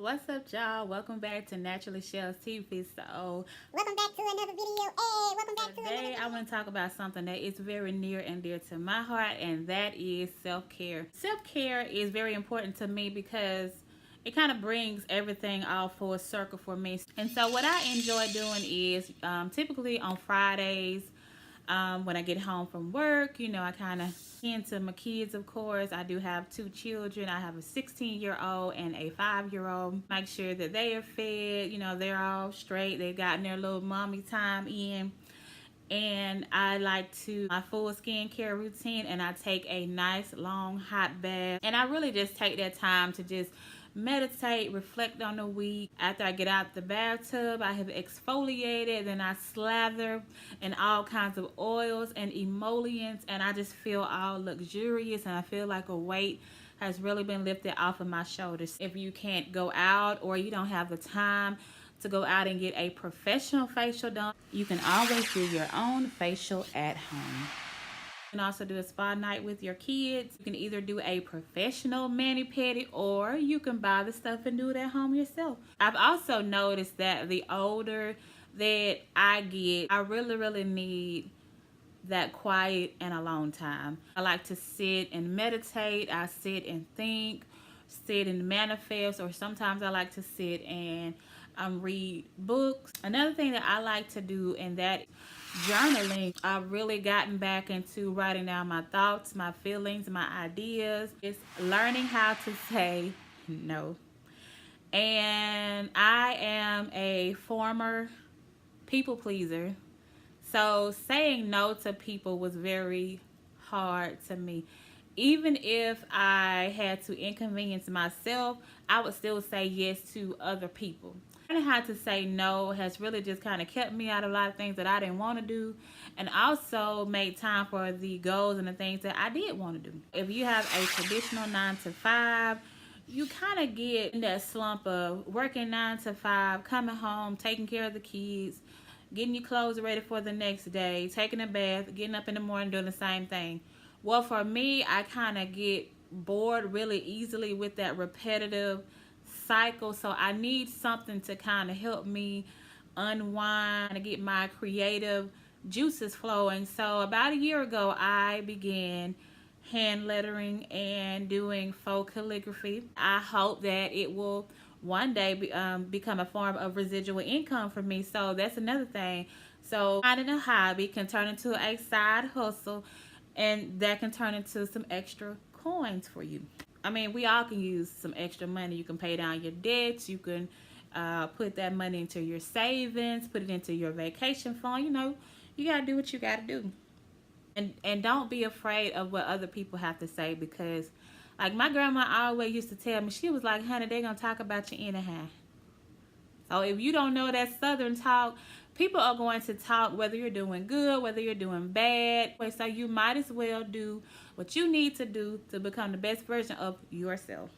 What's up, y'all? Welcome back to NaturallyChellsTV. So, welcome back to another video. Hey, welcome back to another today video. I want to talk about something that is very near and dear to my heart, and that is self-care. Self-care is very important to me because it kind of brings everything all full circle for me. And so what I enjoy doing is typically on Fridays, when I get home from work, I kind of into my kids, of course. I do have two children. I have a 16-year-old and a 5-year-old. Make sure that they are fed, they're all straight. They've gotten their little mommy time in. And I like to my full skincare routine, and I take a nice long hot bath. And I really just take that time to just meditate, reflect on the week. After I get out the bathtub, I have exfoliated, then I slather in all kinds of oils and emollients, and I just feel all luxurious, and I feel like a weight has really been lifted off of my shoulders. If you can't go out or you don't have the time to go out and get a professional facial done, you can always do your own facial at home. You can also do a spa night with your kids. You can either do a professional mani-pedi, or you can buy the stuff and do it at home yourself. I've also noticed that the older that I get, I really need that quiet and alone time. I like to sit and meditate. I sit and think, sit and manifest, or sometimes I like to sit and read books. Another thing that I like to do, and that journaling. I've really gotten back into writing down my thoughts, my feelings, my ideas. It's learning how to say no. And I am a former people pleaser, so saying no to people was very hard to me. Even if I had to inconvenience myself, I would still say yes to other people. Learning how to say no has really just kind of kept me out of a lot of things that I didn't want to do, and also made time for the goals and the things that I did want to do. If you have a traditional 9 to 5, you kind of get in that slump of working 9 to 5, coming home, taking care of the kids, getting your clothes ready for the next day, taking a bath, getting up in the morning, doing the same thing. Well, for me, I kind of get bored really easily with that repetitive cycle, so I need something to kind of help me unwind and get my creative juices flowing. So about a year ago, I began hand lettering and doing faux calligraphy. I hope that it will one day become a form of residual income for me. So that's another thing. So finding a hobby can turn into a side hustle, and that can turn into some extra coins for you. I mean, we all can use some extra money. You can pay down your debts. You can put that money into your savings, put it into your vacation fund. You got to do what you got to do. And don't be afraid of what other people have to say, because like my grandma always used to tell me, she was like, honey, they're going to talk about you anyhow. So if you don't know that Southern talk, people are going to talk whether you're doing good, whether you're doing bad. So you might as well do what you need to do to become the best version of yourself.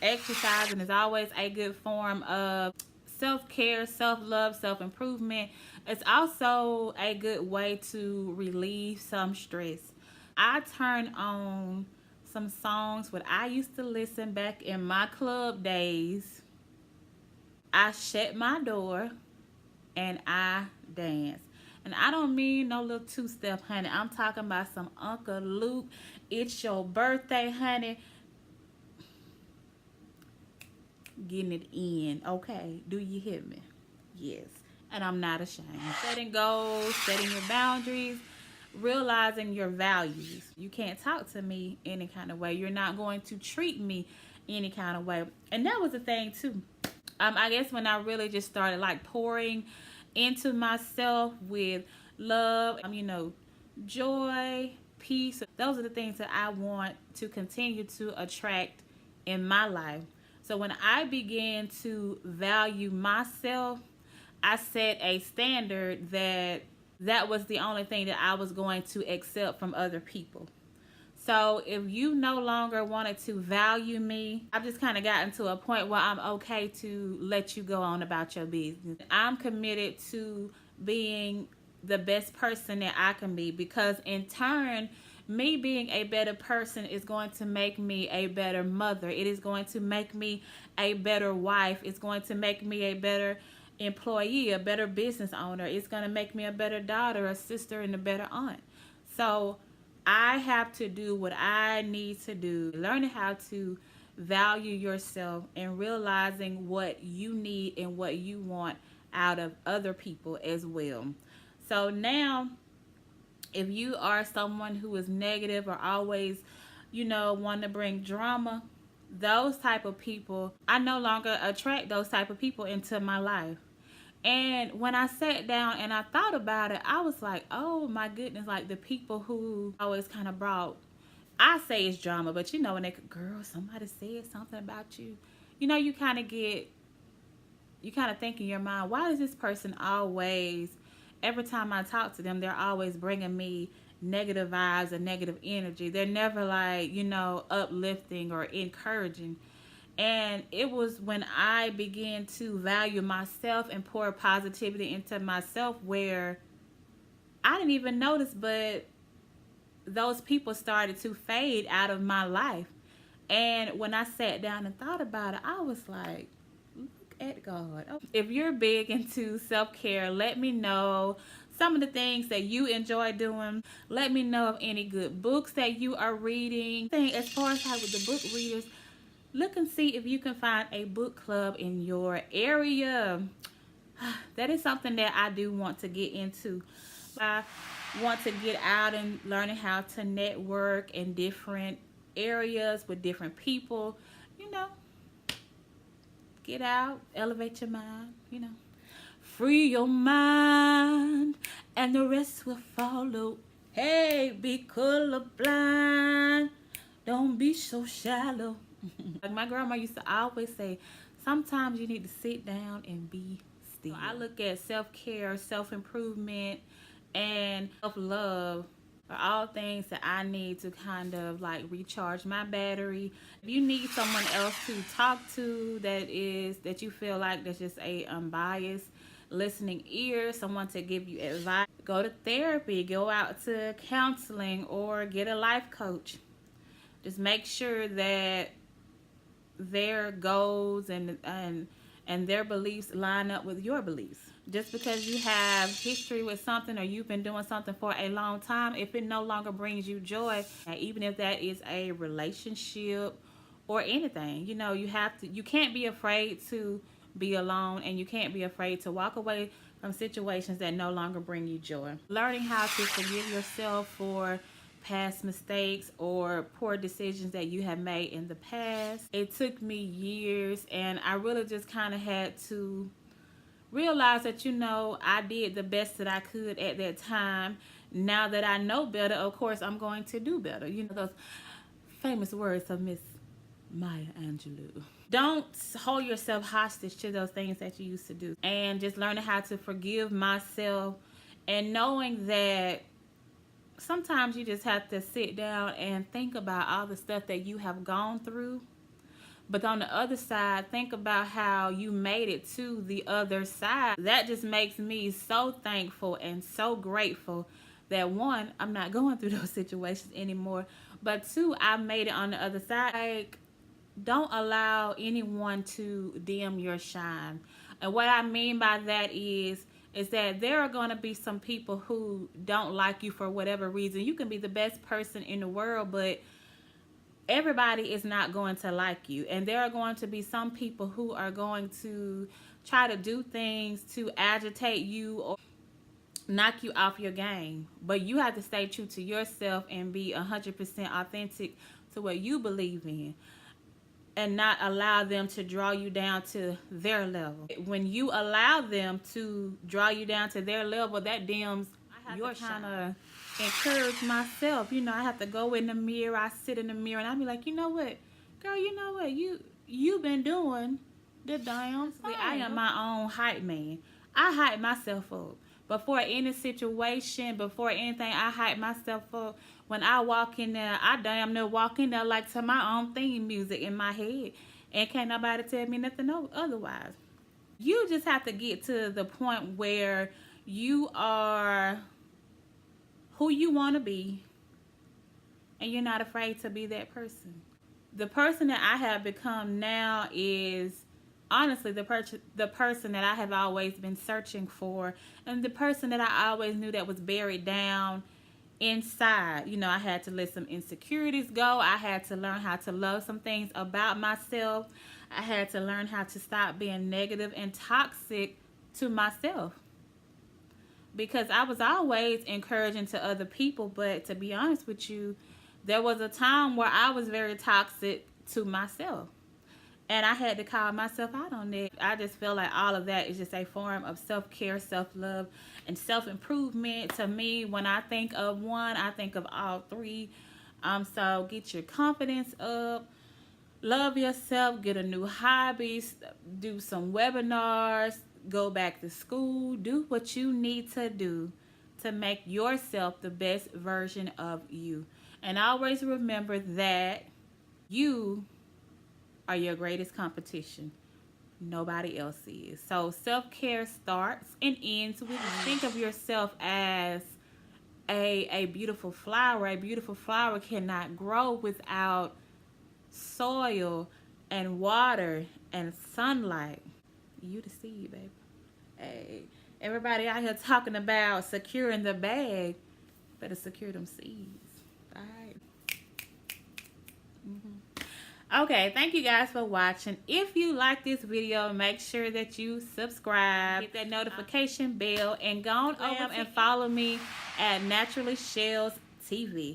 Exercising is always a good form of self-care, self-love, self-improvement. It's also a good way to relieve some stress. I turn on some songs what I used to listen back in my club days. I shut my door and I dance. And I don't mean no little two-step, honey. I'm talking about some Uncle Luke, it's your birthday, honey. Getting it in, okay? Do you hear me? Yes. And I'm not ashamed. Setting goals, setting your boundaries, realizing your values. You can't talk to me any kind of way. You're not going to treat me any kind of way. And that was the thing too. I guess when I really just started like pouring into myself with love, joy, peace. Those are the things that I want to continue to attract in my life. So when I began to value myself, I set a standard that was the only thing that I was going to accept from other people. So if you no longer wanted to value me, I've just kind of gotten to a point where I'm okay to let you go on about your business. I'm committed to being the best person that I can be, because in turn, Me being a better person is going to make me a better mother. It is going to make me a better wife. It's going to make me a better employee, a better business owner. It's going to make me a better daughter, a sister, and a better aunt. So I have to do what I need to do. Learning how to value yourself and realizing what you need and what you want out of other people as well. So now, if you are someone who is negative or always, want to bring drama, those type of people, I no longer attract those type of people into my life. And when I sat down and I thought about it, I was like, oh my goodness, like the people who always kind of brought, I say it's drama, but when they, girl, somebody said something about you, you kind of think in your mind, why is this person always, every time I talk to them, they're always bringing me negative vibes and negative energy. They're never like, uplifting or encouraging. And it was when I began to value myself and pour positivity into myself where I didn't even notice, but those people started to fade out of my life. And when I sat down and thought about it, I was like, look at God. If you're big into self-care, let me know some of the things that you enjoy doing. Let me know of any good books that you are reading. As far as like with the book readers, look and see if you can find a book club in your area. That is something that I do want to get into. I want to get out and learning how to network in different areas with different people. Get out, elevate your mind, Free your mind and the rest will follow. Hey, be colorblind. Don't be so shallow. Like my grandma used to always say, sometimes you need to sit down and be still. So I look at self-care, self-improvement, and self-love are all things that I need to kind of like recharge my battery. If you need someone else to talk to that you feel like there's just a unbiased listening ear, someone to give you advice, go to therapy, go out to counseling, or get a life coach. Just make sure that their goals and their beliefs line up with your beliefs. Just because you have history with something or you've been doing something for a long time, if it no longer brings you joy, even if that is a relationship or anything, you can't be afraid to be alone, and you can't be afraid to walk away from situations that no longer bring you joy. Learning how to forgive yourself for past mistakes or poor decisions that you have made in the past. It took me years, and I really just kind of had to realize that, I did the best that I could at that time. Now that I know better, of course, I'm going to do better. Those famous words of Miss Maya Angelou. Don't hold yourself hostage to those things that you used to do. And just learning how to forgive myself and knowing that sometimes you just have to sit down and think about all the stuff that you have gone through. But on the other side, think about how you made it to the other side. That just makes me so thankful and so grateful that one, I'm not going through those situations anymore. But two, I made it on the other side. Like, don't allow anyone to dim your shine. And what I mean by that is that there are going to be some people who don't like you for whatever reason. You can be the best person in the world, but everybody is not going to like you. And there are going to be some people who are going to try to do things to agitate you or knock you off your game. But you have to stay true to yourself and be 100% authentic to what you believe in, and not allow them to draw you down to their level. When you allow them to draw you down to their level, that dims your shine. I have to encourage myself. I have to go in the mirror. I sit in the mirror and I be like, you know what, girl, you've been doing the damn thing. I am my own hype man. I hype myself up. Before any situation, before anything, I hype myself up. When I walk in there, I damn near walk in there like to my own theme music in my head. And can't nobody tell me nothing otherwise. You just have to get to the point where you are who you want to be. and you're not afraid to be that person. The person that I have become now is honestly the person that I have always been searching for, and the person that I always knew that was buried down inside. You know, I had to let some insecurities go. I had to learn how to love some things about myself. I had to learn how to stop being negative and toxic to myself, because I was always encouraging to other people, but to be honest with you, there was a time where I was very toxic to myself. And I had to call myself out on it. I just feel like all of that is just a form of self-care, self-love, and self-improvement. To me, when I think of one, I think of all three. So get your confidence up. Love yourself. Get a new hobby. Do some webinars. Go back to school. Do what you need to do to make yourself the best version of you. And always remember that you are your greatest competition. Nobody else is. So self-care starts and ends with think of yourself as a beautiful flower. A beautiful flower cannot grow without soil and water and sunlight. You the seed, baby. Hey, everybody out here talking about securing the bag, better secure them seeds. All right. Okay, thank you guys for watching. If you like this video, make sure that you subscribe, hit that notification bell, and go on over and follow me at NaturallyChellsTV.